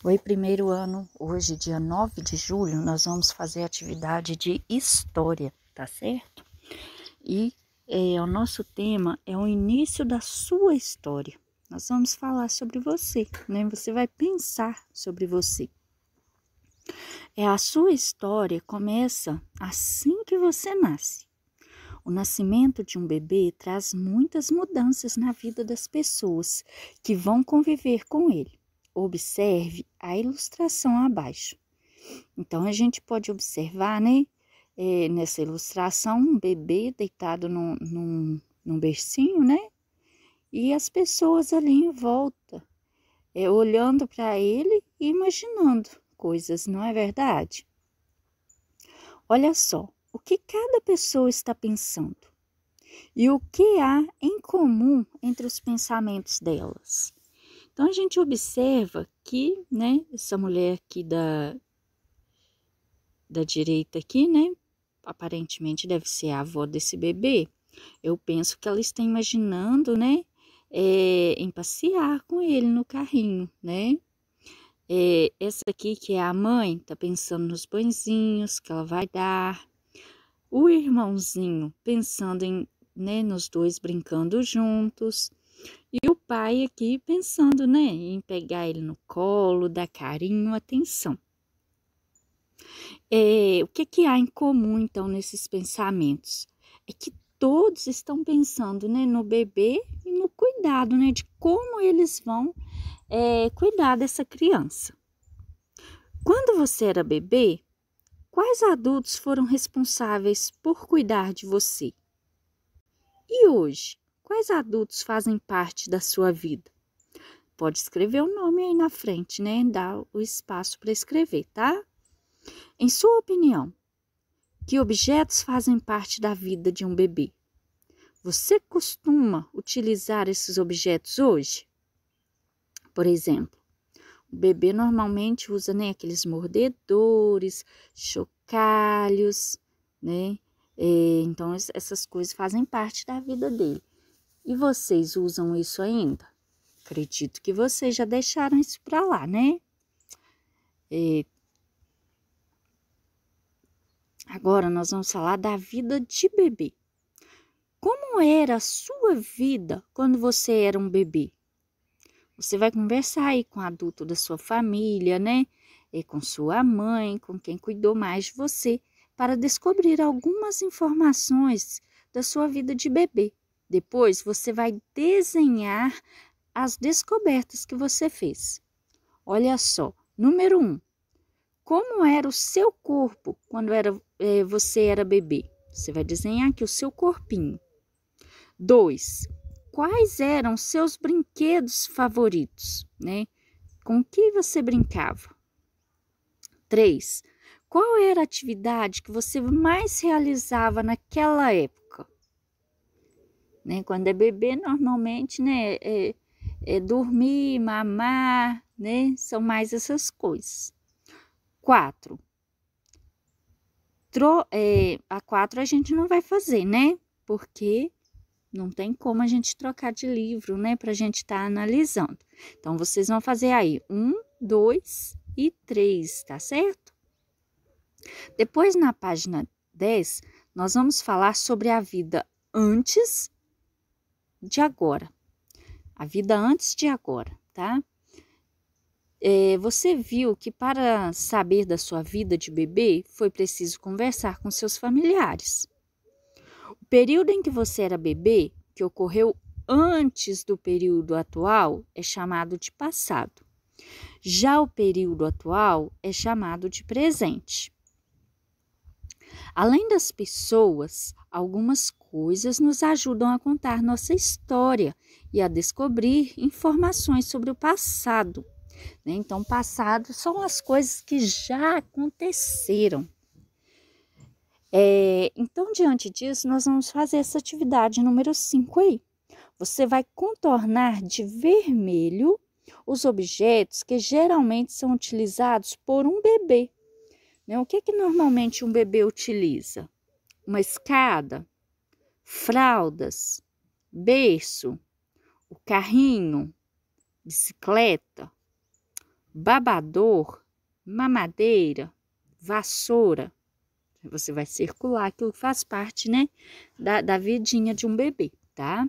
Oi, primeiro ano, hoje, dia 9 de julho, nós vamos fazer atividade de história, tá certo? E o nosso tema é o início da sua história. Nós vamos falar sobre você, né? Você vai pensar sobre você. A sua história começa assim que você nasce. O nascimento de um bebê traz muitas mudanças na vida das pessoas que vão conviver com ele. Observe a ilustração abaixo. Então, a gente pode observar, né, nessa ilustração, um bebê deitado num bercinho, né, e as pessoas ali em volta, olhando para ele e imaginando coisas, não é verdade? Olha só, o que cada pessoa está pensando e o que há em comum entre os pensamentos delas. Então, a gente observa que, né, essa mulher aqui da direita aqui, né, aparentemente deve ser a avó desse bebê. Eu penso que ela está imaginando, né, em passear com ele no carrinho, né. Essa aqui, que é a mãe, tá pensando nos pãezinhos que ela vai dar. O irmãozinho pensando né, nos dois brincando juntos. E o pai aqui pensando, né, em pegar ele no colo, dar carinho, atenção. O que há em comum, então, nesses pensamentos? É que todos estão pensando, né, no bebê e no cuidado, né, de como eles vão cuidar dessa criança. Quando você era bebê, quais adultos foram responsáveis por cuidar de você? E hoje, quais adultos fazem parte da sua vida? Pode escrever o nome aí na frente, né? Dá o espaço para escrever, tá? Em sua opinião, que objetos fazem parte da vida de um bebê? Você costuma utilizar esses objetos hoje? Por exemplo, o bebê normalmente usa, né, aqueles mordedores, chocalhos, né? Então, essas coisas fazem parte da vida dele. E vocês usam isso ainda? Acredito que vocês já deixaram isso para lá, né? Agora nós vamos falar da vida de bebê. Como era a sua vida quando você era um bebê? Você vai conversar aí com o adulto da sua família, né? E com sua mãe, com quem cuidou mais de você, para descobrir algumas informações da sua vida de bebê. Depois você vai desenhar as descobertas que você fez. Olha só, número 1. Como era o seu corpo quando você era bebê? Você vai desenhar aqui o seu corpinho. 2. Quais eram seus brinquedos favoritos, né? Com que você brincava? 3. Qual era a atividade que você mais realizava naquela época? Né? Quando é bebê, normalmente, né, é dormir, mamar, né? São mais essas coisas. 4. A 4 a gente não vai fazer, né? Porque não tem como a gente trocar de livro, né? Pra gente estar analisando. Então, vocês vão fazer aí 1, 2 e 3, tá certo? Depois, na página 10, nós vamos falar sobre a vida antes de agora. A vida antes de agora, tá? Você viu que para saber da sua vida de bebê, foi preciso conversar com seus familiares. O período em que você era bebê, que ocorreu antes do período atual, é chamado de passado. Já o período atual é chamado de presente. Além das pessoas, algumas coisas nos ajudam a contar nossa história e a descobrir informações sobre o passado. Né? Então, passado são as coisas que já aconteceram. Então, diante disso, nós vamos fazer essa atividade número 5 aí. Você vai contornar de vermelho os objetos que geralmente são utilizados por um bebê. Né? O que normalmente um bebê utiliza? Uma escada, fraldas, berço, o carrinho, bicicleta. babador, mamadeira, vassoura. Você vai circular aquilo que faz parte, né, da vidinha de um bebê, tá?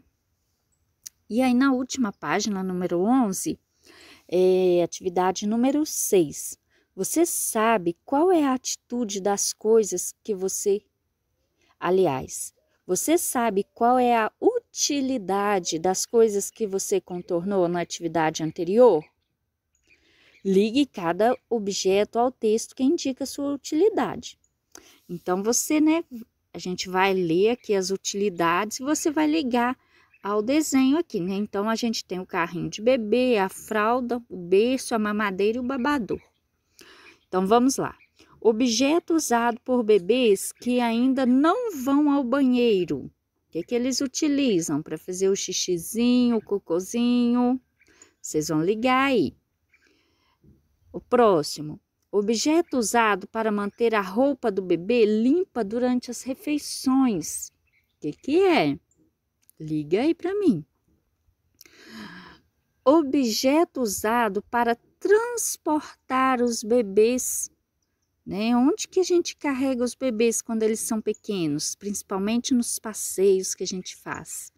E aí, na última página, número 11, atividade número 6. Você sabe qual é a atitude das coisas que você... Aliás, você sabe qual é a utilidade das coisas que você contornou na atividade anterior? Ligue cada objeto ao texto que indica sua utilidade. Então, você, né, a gente vai ler aqui as utilidades e você vai ligar ao desenho aqui, né? Então, a gente tem o carrinho de bebê, a fralda, o berço, a mamadeira e o babador. Então, vamos lá. Objeto usado por bebês que ainda não vão ao banheiro. O que eles utilizam para fazer o xixizinho, o cocôzinho? Vocês vão ligar aí. O próximo. Objeto usado para manter a roupa do bebê limpa durante as refeições. O que é? Liga aí para mim. Objeto usado para transportar os bebês, né? Onde que a gente carrega os bebês quando eles são pequenos? Principalmente nos passeios que a gente faz.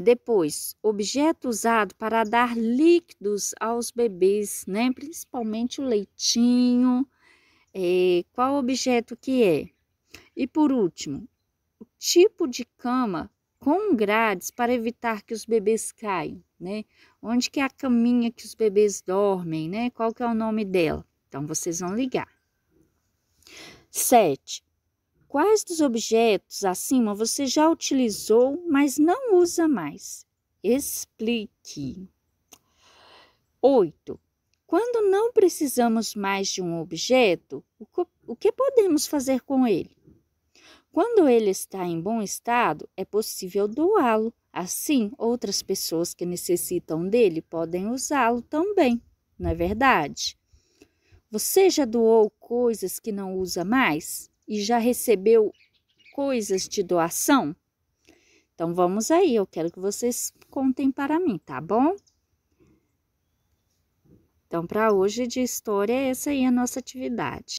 Depois, objeto usado para dar líquidos aos bebês, né? Principalmente o leitinho. Qual objeto que é? E por último, o tipo de cama com grades para evitar que os bebês caiam, né? Onde que é a caminha que os bebês dormem, né? Qual que é o nome dela? Então, vocês vão ligar. 7. Quais dos objetos acima você já utilizou, mas não usa mais? Explique. 8. Quando não precisamos mais de um objeto, o que podemos fazer com ele? Quando ele está em bom estado, é possível doá-lo. Assim, outras pessoas que necessitam dele podem usá-lo também, não é verdade? Você já doou coisas que não usa mais? E já recebeu coisas de doação? Então, vamos aí, eu quero que vocês contem para mim, tá bom? Então, para hoje de história, essa aí é a nossa atividade.